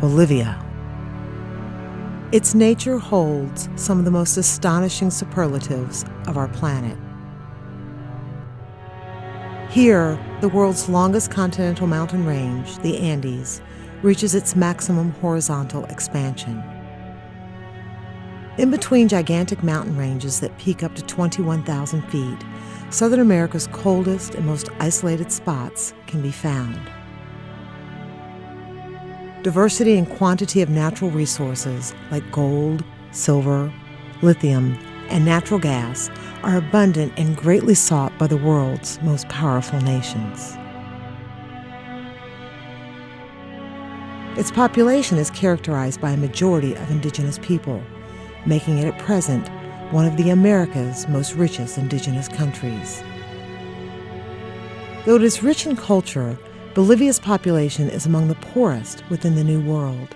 Bolivia. Its nature holds some of the most astonishing superlatives of our planet. Here, the world's longest continental mountain range, the Andes, reaches its maximum horizontal expansion. In between gigantic mountain ranges that peak up to 21,000 feet, Southern America's coldest and most isolated spots can be found. Diversity and quantity of natural resources like gold, silver, lithium, and natural gas are abundant and greatly sought by the world's most powerful nations. Its population is characterized by a majority of indigenous people, making it at present one of the America's most richest indigenous countries. Though it is rich in culture, Bolivia's population is among the poorest within the New World.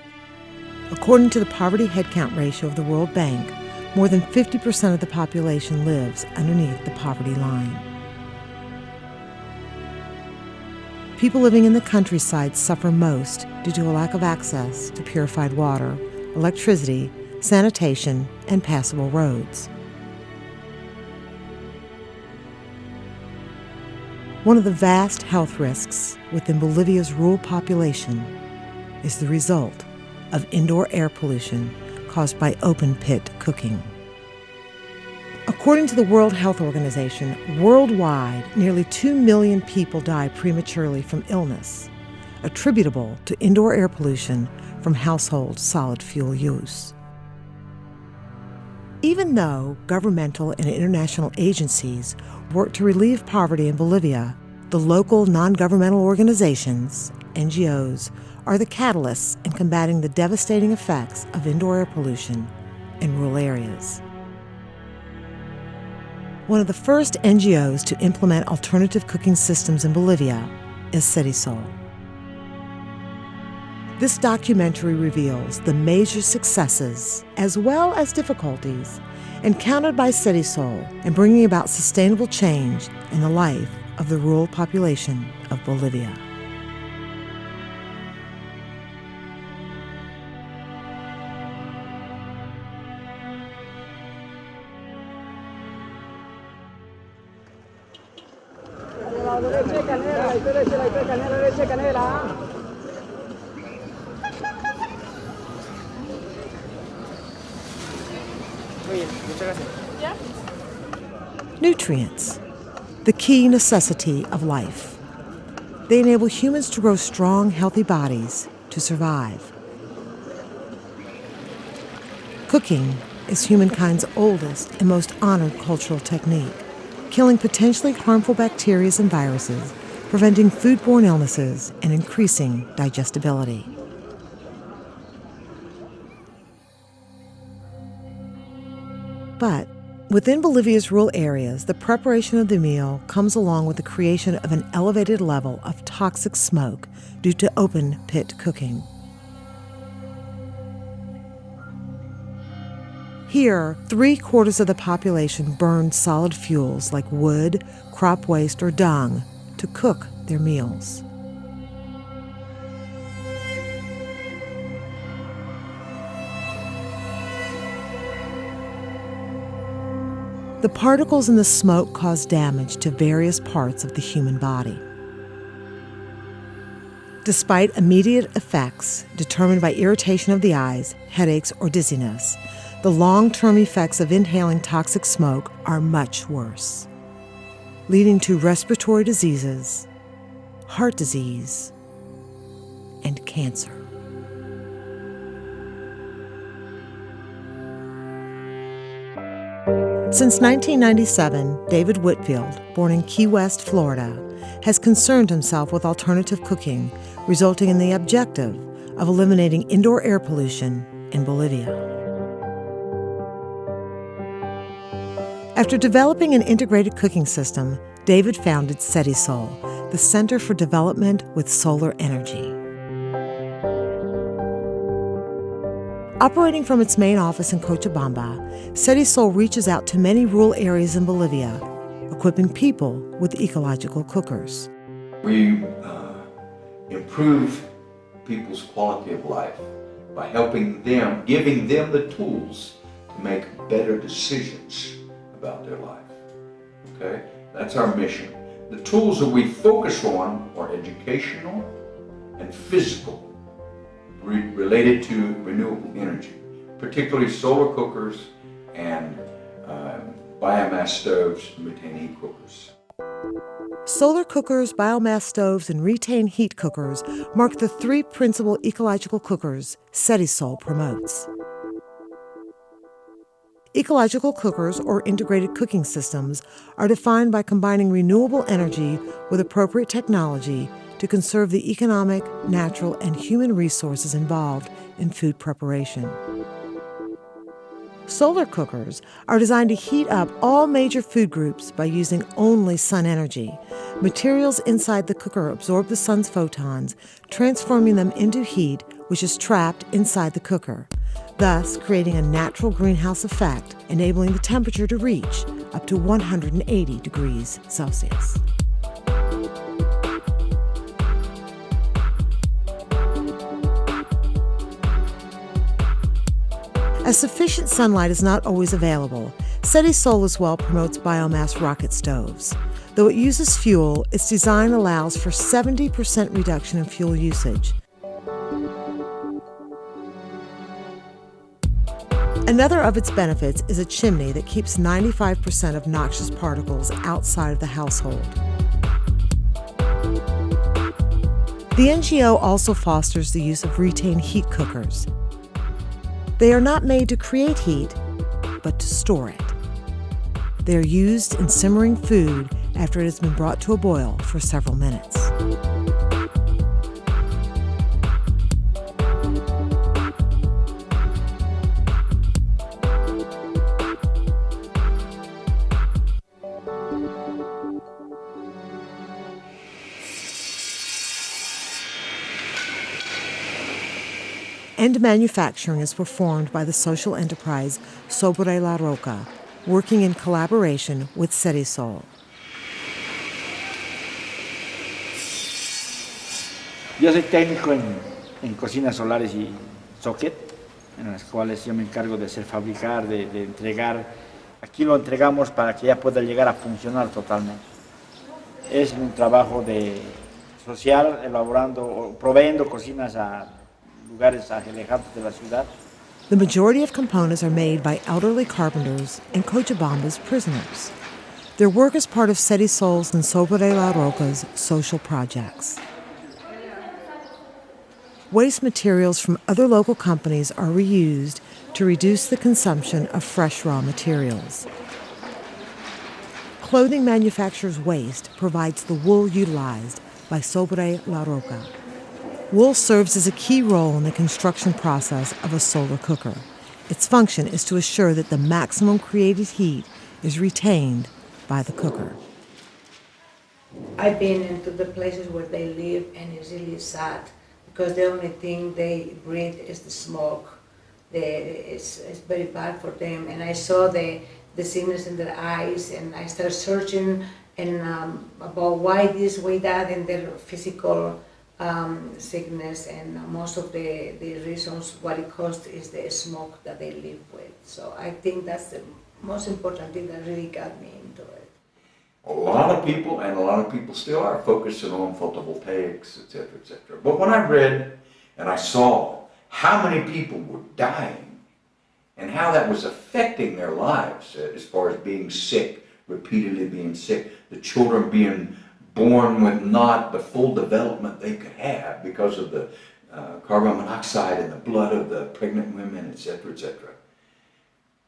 According to the poverty headcount ratio of the World Bank, more than 50% of the population lives underneath the poverty line. People living in the countryside suffer most due to a lack of access to purified water, electricity, sanitation, and passable roads. One of the vast health risks within Bolivia's rural population is the result of indoor air pollution caused by open-pit cooking. According to the World Health Organization, worldwide, nearly 2 million people die prematurely from illness, attributable to indoor air pollution from household solid fuel use. Even though governmental and international agencies work to relieve poverty in Bolivia, the local non-governmental organizations, NGOs, are the catalysts in combating the devastating effects of indoor air pollution in rural areas. One of the first NGOs to implement alternative cooking systems in Bolivia is CEDESOL. This documentary reveals the major successes as well as difficulties encountered by CEDESOL in bringing about sustainable change in the life of the rural population of Bolivia. Nutrients, the key necessity of life. They enable humans to grow strong, healthy bodies to survive. Cooking is humankind's oldest and most honored cultural technique, killing potentially harmful bacteria and viruses, preventing foodborne illnesses, and increasing digestibility. But within Bolivia's rural areas, the preparation of the meal comes along with the creation of an elevated level of toxic smoke due to open-pit cooking. Here, 3/4 of the population burn solid fuels like wood, crop waste, or dung to cook their meals. The particles in the smoke cause damage to various parts of the human body. Despite immediate effects determined by irritation of the eyes, headaches, or dizziness, the long-term effects of inhaling toxic smoke are much worse, leading to respiratory diseases, heart disease, and cancer. Since 1997, David Whitfield, born in Key West, Florida, has concerned himself with alternative cooking, resulting in the objective of eliminating indoor air pollution in Bolivia. After developing an integrated cooking system, David founded CEDESOL, the Center for Development with Solar Energy. Operating from its main office in Cochabamba, CEDESOL reaches out to many rural areas in Bolivia, equipping people with ecological cookers. We improve people's quality of life by helping them, giving them the tools to make better decisions about their life. Okay? That's our mission. The tools that we focus on are educational and physical, related to renewable energy, particularly solar cookers and biomass stoves and methane heat cookers. Solar cookers, biomass stoves, and retained heat cookers mark the three principal ecological cookers CEDESOL promotes. Ecological cookers, or integrated cooking systems, are defined by combining renewable energy with appropriate technology to conserve the economic, natural, and human resources involved in food preparation. Solar cookers are designed to heat up all major food groups by using only sun energy. Materials inside the cooker absorb the sun's photons, transforming them into heat, which is trapped inside the cooker, thus creating a natural greenhouse effect, enabling the temperature to reach up to 180 degrees Celsius. As sufficient sunlight is not always available, CEDESOL as well promotes biomass rocket stoves. Though it uses fuel, its design allows for 70% reduction in fuel usage. Another of its benefits is a chimney that keeps 95% of noxious particles outside of the household. The NGO also fosters the use of retained heat cookers. They are not made to create heat, but to store it. They are used in simmering food after it has been brought to a boil for several minutes. End manufacturing is performed by the social enterprise Sobre la Roca, working in collaboration with CEDESOL. Yo soy técnico en cocinas solares y socket, en las cuales yo me encargo de hacer fabricar, de entregar. Aquí lo entregamos para que ya pueda llegar a funcionar totalmente. Es un trabajo social, elaborando o proveyendo cocinas a lugares alejados de la ciudad. The majority of components are made by elderly carpenters and Cochabamba's prisoners. Their work is part of CEDESOL's and Sobre la Roca's social projects. Waste materials from other local companies are reused to reduce the consumption of fresh raw materials. Clothing manufacturers' waste provides the wool utilized by Sobre la Roca. Wool serves as a key role in the construction process of a solar cooker. Its function is to assure that the maximum created heat is retained by the cooker. I've been into the places where they live, and it's really sad because the only thing they breathe is the smoke. It's very bad for them. And I saw the sickness in their eyes, and I started searching about why this, why that, and their physical sickness, and most of the reasons what it caused is the smoke that they live with. So I think that's the most important thing that really got me into it. A lot of people still are focusing on photovoltaics, etc., etc. But when I read and I saw how many people were dying and how that was affecting their lives as far as being sick, repeatedly being sick, the children being born with not the full development they could have because of the carbon monoxide in the blood of the pregnant women, etc., etc.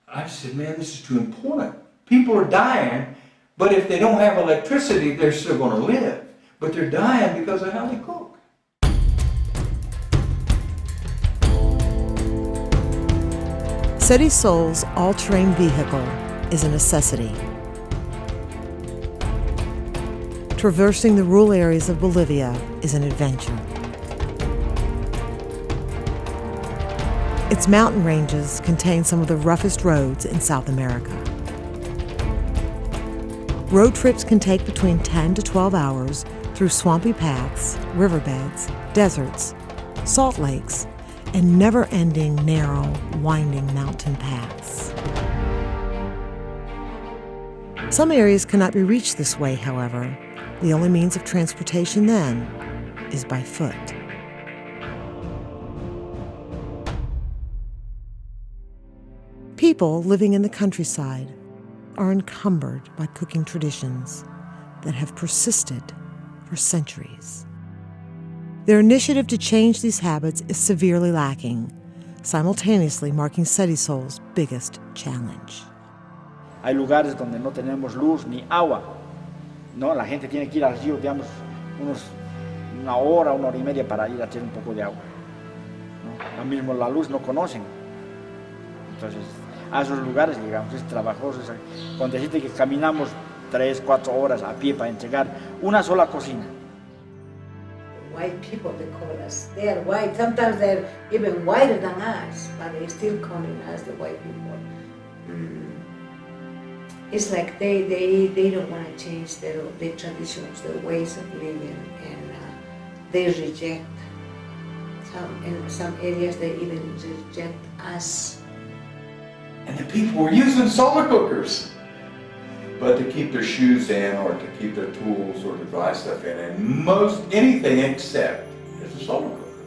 I said, man, this is too important. People are dying, but if they don't have electricity, they're still going to live. But they're dying because of how they cook. CEDESOL's all-terrain vehicle is a necessity. Traversing the rural areas of Bolivia is an adventure. Its mountain ranges contain some of the roughest roads in South America. Road trips can take between 10 to 12 hours through swampy paths, riverbeds, deserts, salt lakes, and never-ending, narrow, winding mountain paths. Some areas cannot be reached this way, however. The only means of transportation then is by foot. People living in the countryside are encumbered by cooking traditions that have persisted for centuries. Their initiative to change these habits is severely lacking, simultaneously marking CEDESOL's biggest challenge. Hay lugares donde no tenemos luz ni agua, ¿no? La gente tiene que ir al río, digamos, una hora y media para ir a echar un poco de agua, ¿no? Lo mismo la luz no conocen. Entonces, a esos lugares llegamos, es trabajoso. Cuando deciste que caminamos 3-4 horas a pie para entregar una sola cocina. White people, they call us. They are white. Sometimes they're even whiter than us, but they're still calling us the white people. It's like they don't want to change their traditions, their ways of living, and they reject. In some areas, they even reject us. And the people were using solar cookers, but to keep their shoes in or to keep their tools or to dry stuff in, and anything except is a solar cooker.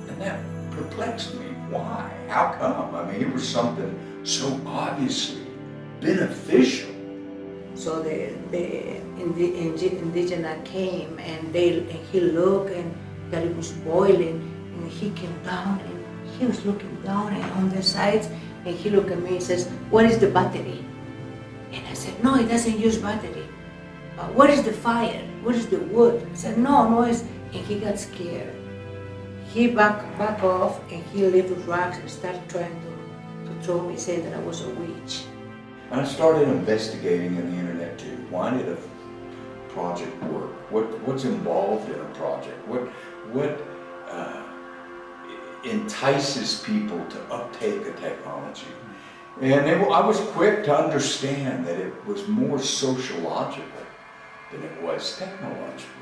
And that perplexed me. Why? How come? I mean, it was something so obviously beneficial. So the indigenous came and he looked and that it was boiling, and he came down and he was looking down and on the sides, and he looked at me and says, "What is the battery?" And I said, "No, it doesn't use battery." "What is the fire? What is the wood?" I said, No, it's," and he got scared. He back off and he lifted rocks and started trying to throw me, saying that I was a witch. And I started investigating on the internet too. Why did a project work? What's involved in a project? What entices people to uptake a technology? And I was quick to understand that it was more sociological than it was technological.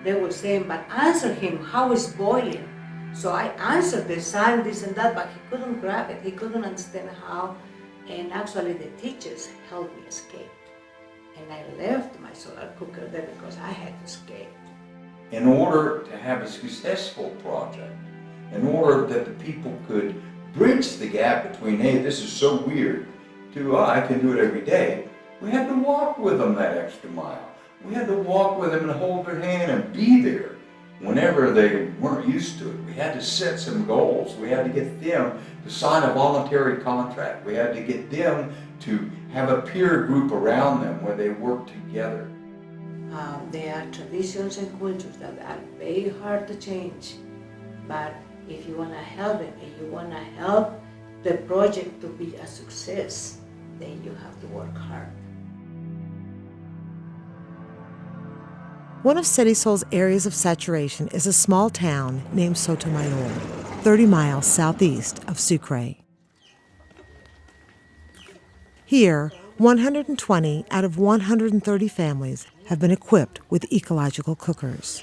They were saying, "But answer him, how is boiling?" So I answered the sun, this and that, but he couldn't grab it. He couldn't understand how. And actually the teachers helped me escape. And I left my solar cooker there because I had to escape. In order to have a successful project, in order that the people could bridge the gap between, hey, this is so weird, to, oh, I can do it every day, we had to walk with them that extra mile. We had to walk with them and hold their hand and be there whenever they weren't used to it. We had to set some goals. We had to get them to sign a voluntary contract. We had to get them to have a peer group around them where they work together. There are traditions and cultures that are very hard to change, but if you want to help it and you want to help the project to be a success, then you have to work hard. One of CEDESOL's areas of saturation is a small town named Sotomayor, 30 miles southeast of Sucre. Here, 120 out of 130 families have been equipped with ecological cookers.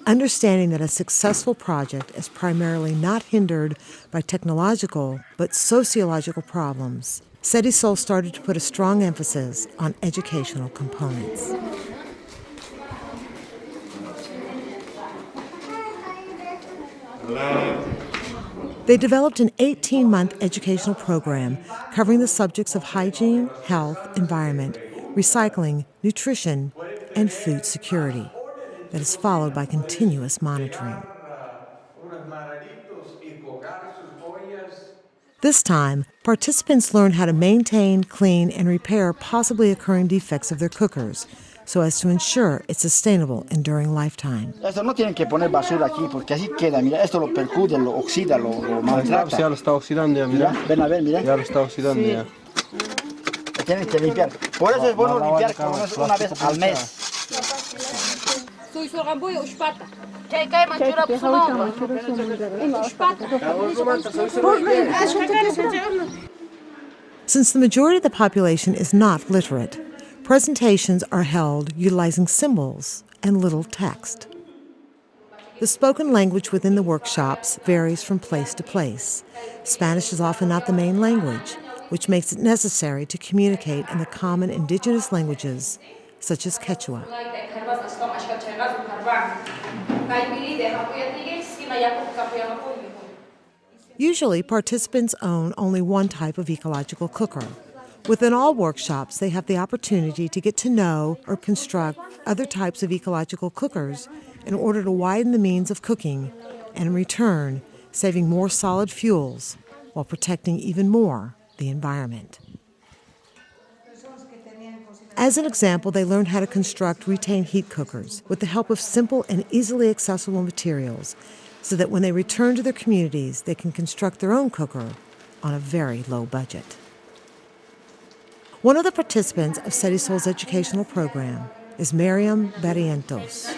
Understanding that a successful project is primarily not hindered by technological but sociological problems, CEDESOL started to put a strong emphasis on educational components. They developed an 18-month educational program covering the subjects of hygiene, health, environment, recycling, nutrition, and food security that is followed by continuous monitoring. This time, participants learn how to maintain, clean, and repair possibly occurring defects of their cookers so as to ensure its sustainable, enduring lifetime. Esto no tienen que poner basura aquí porque así queda, mira, esto lo perjude, lo oxida, lo maltrata. Ya lo está oxidando ya, mira. Ven a ver, mira. Ya lo está oxidando ya. Lo tienen que limpiar. Por eso es bueno limpiar una vez al mes. Since the majority of the population is not literate, presentations are held utilizing symbols and little text. The spoken language within the workshops varies from place to place. Spanish is often not the main language, which makes it necessary to communicate in the common indigenous languages, such as Quechua. Usually, participants own only one type of ecological cooker. Within all workshops, they have the opportunity to get to know or construct other types of ecological cookers in order to widen the means of cooking and, in return, saving more solid fuels while protecting even more the environment. As an example, they learned how to construct retained heat cookers with the help of simple and easily accessible materials so that when they return to their communities, they can construct their own cooker on a very low budget. One of the participants of CEDESOL's educational program is Miriam Barrientos.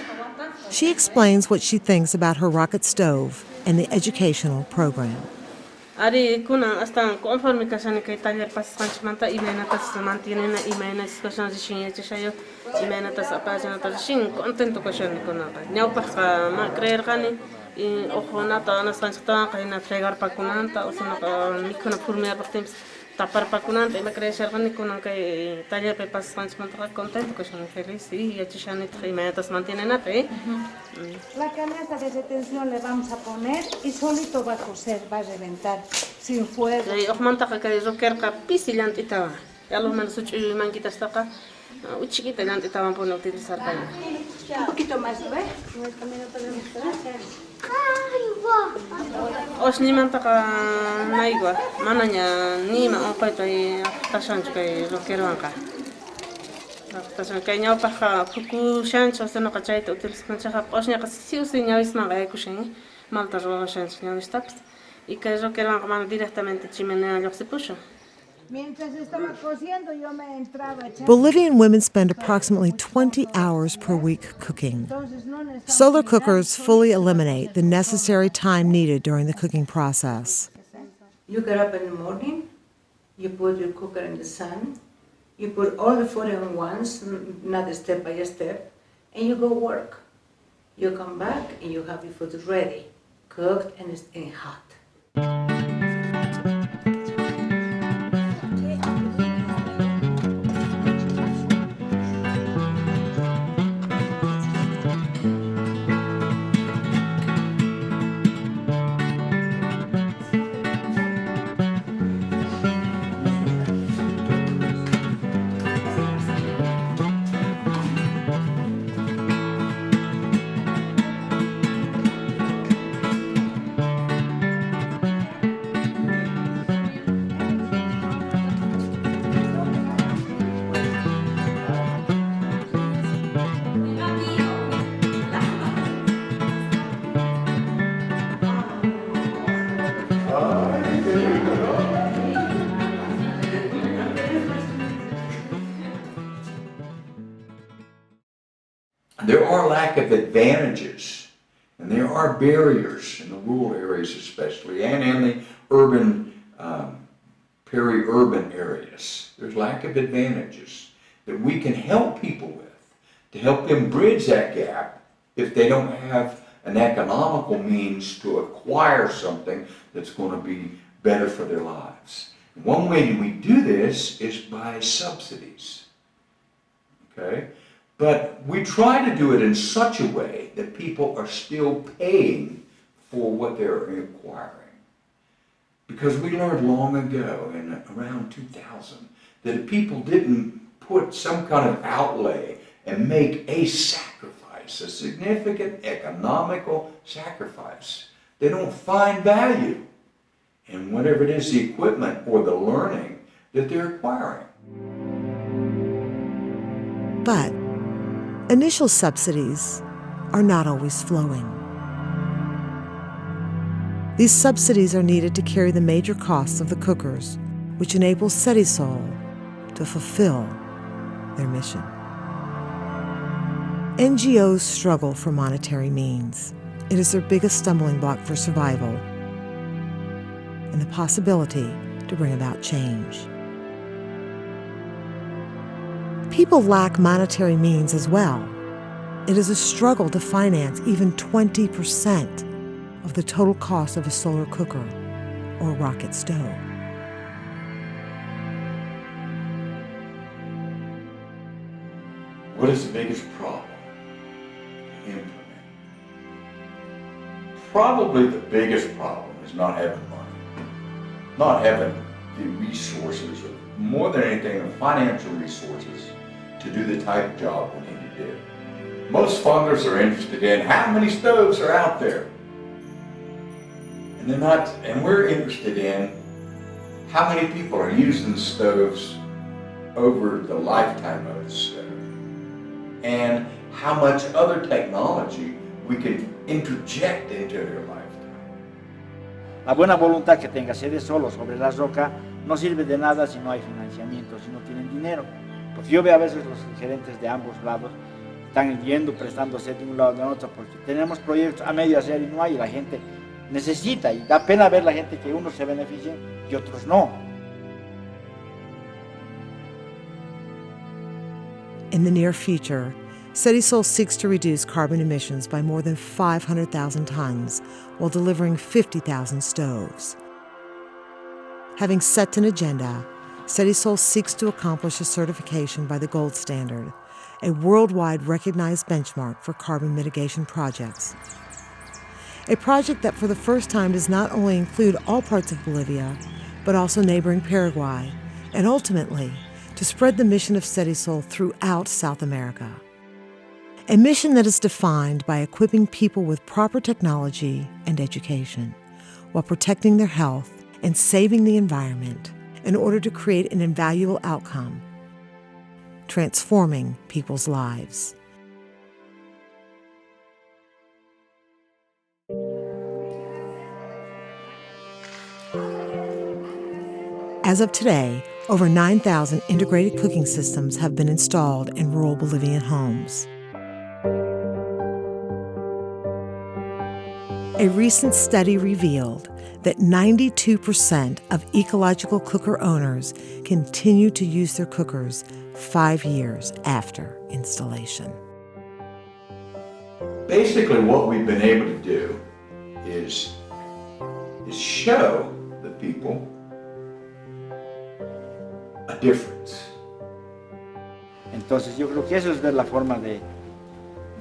She explains what she thinks about her rocket stove and the educational program. Ari kuna hasta conforme que se que taller passantes manta imena tas mantiene na imena situações de chinha de chayo imena tas apagina tas chin contento com a kuna nhau para ma creer gani e ojona ta na sansta ka na fregar pa kunanta o sino ka mikuna formar pa temps tapar pa kunanta e ma creer gani kuna que taller pe passantes manta contento com a feliz e a chane imena tas mantiene na pe. La canasta de detención le vamos a poner y solito va a coser, va a reventar, sin fuego. Y manta que yo quiero que pisilant itaba. Ya lo menos uchi manquita está acá. Chiquita lant itaban por no utilizar caña. Un poquito más, ¿ves? Os ni manta ka naigua. Mananya ni ma on paito y tashan que yo quiero acá. Tashan que ñao pa kuku shancho se no cachaito utilizan chaja. Os ni si usi ñao isma ga kushin. Malta ro shancho ñao staps. Y que yo quiero acá directamente chimenea yo se puso. Bolivian women spend approximately 20 hours per week cooking. Solar cookers fully eliminate the necessary time needed during the cooking process. You get up in the morning, you put your cooker in the sun, you put all the food in once, not step by step, and you go work. You come back and you have your food ready, cooked and hot. There are lack of advantages, and there are barriers in the rural areas especially, and in the urban, peri-urban areas. There's lack of advantages that we can help people with, to help them bridge that gap if they don't have an economical means to acquire something that's going to be better for their lives. One way that we do this is by subsidies, okay? But we try to do it in such a way that people are still paying for what they're acquiring. Because we learned long ago, in around 2000, that if people didn't put some kind of outlay and make a sacrifice, a significant economical sacrifice, they don't find value in whatever it is, the equipment or the learning that they're acquiring. But initial subsidies are not always flowing. These subsidies are needed to carry the major costs of the cookers, which enables CEDESOL to fulfill their mission. NGOs struggle for monetary means. It is their biggest stumbling block for survival and the possibility to bring about change. People lack monetary means as well. it is a struggle to finance even 20% of the total cost of a solar cooker or rocket stove. What is the biggest problem to implement? Probably the biggest problem is not having money, not having the resources, or more than anything, the financial resources to do the type of job we need to do. Most funders are interested in how many stoves are out there. And they're not, and we're interested in how many people are using stoves over the lifetime of the stove, and how much other technology we can interject into their lifetime. La buena voluntad que tenga CEDESOL sobre la roca no sirve de nada si no hay financiamiento, si no tienen dinero. Porque yo veo a veces los gerentes de ambos lados están yendo, prestándose de un lado de otro, porque tenemos proyectos a medio hacer y no hay, y la gente necesita, y da pena ver la gente que unos se beneficien y otros no. In the near future, CEDESOL seeks to reduce carbon emissions by more than 500,000 tons while delivering 50,000 stoves. Having set an agenda, CEDESOL seeks to accomplish a certification by the gold standard, a worldwide recognized benchmark for carbon mitigation projects. A project that for the first time does not only include all parts of Bolivia, but also neighboring Paraguay, and ultimately to spread the mission of CEDESOL throughout South America. A mission that is defined by equipping people with proper technology and education, while protecting their health and saving the environment in order to create an invaluable outcome, transforming people's lives. As of today, over 9,000 integrated cooking systems have been installed in rural Bolivian homes. A recent study revealed that 92% of ecological cooker owners continue to use their cookers 5 years after installation. Basically, what we've been able to do is show the people a difference. Entonces yo creo que eso es ver la forma de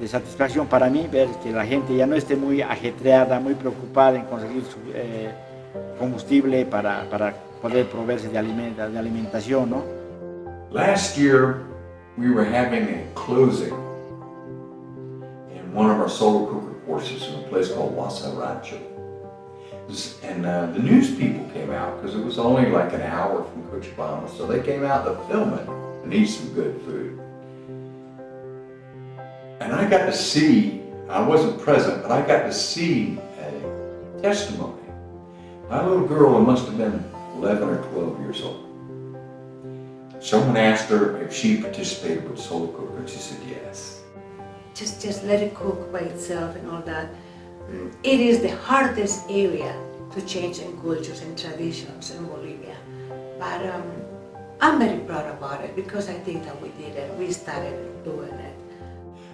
satisfacción para mí, ver que la gente ya no esté muy ajetreada, muy preocupada en conseguir su combustible para poder proveerse de alimentación, ¿no? Last year, we were having a closing in one of our solar cooker courses in a place called Rancho. And the news people came out because it was only like an hour from Cochabamba, so they came out to film it and eat some good food. And I got to see, I wasn't present, but I got to see a testimony by a little girl who must have been 11 or 12 years old. Someone asked her if she participated with solar cooker, and she said yes. Just let it cook by itself and all that. It is the hardest area to change in cultures and traditions in Bolivia. But I'm very proud about it because I think that we did it. We started doing it.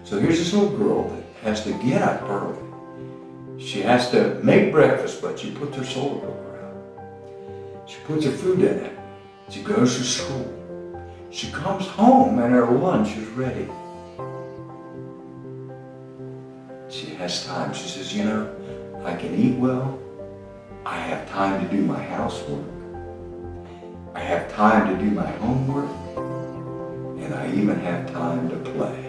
So here's this little girl that has to get up early. She has to make breakfast, but she puts her solar cooker out. She puts her food in it. She goes to school. She comes home and her lunch is ready. She has time. She says, you know, I can eat well. I have time to do my housework. I have time to do my homework. And I even have time to play.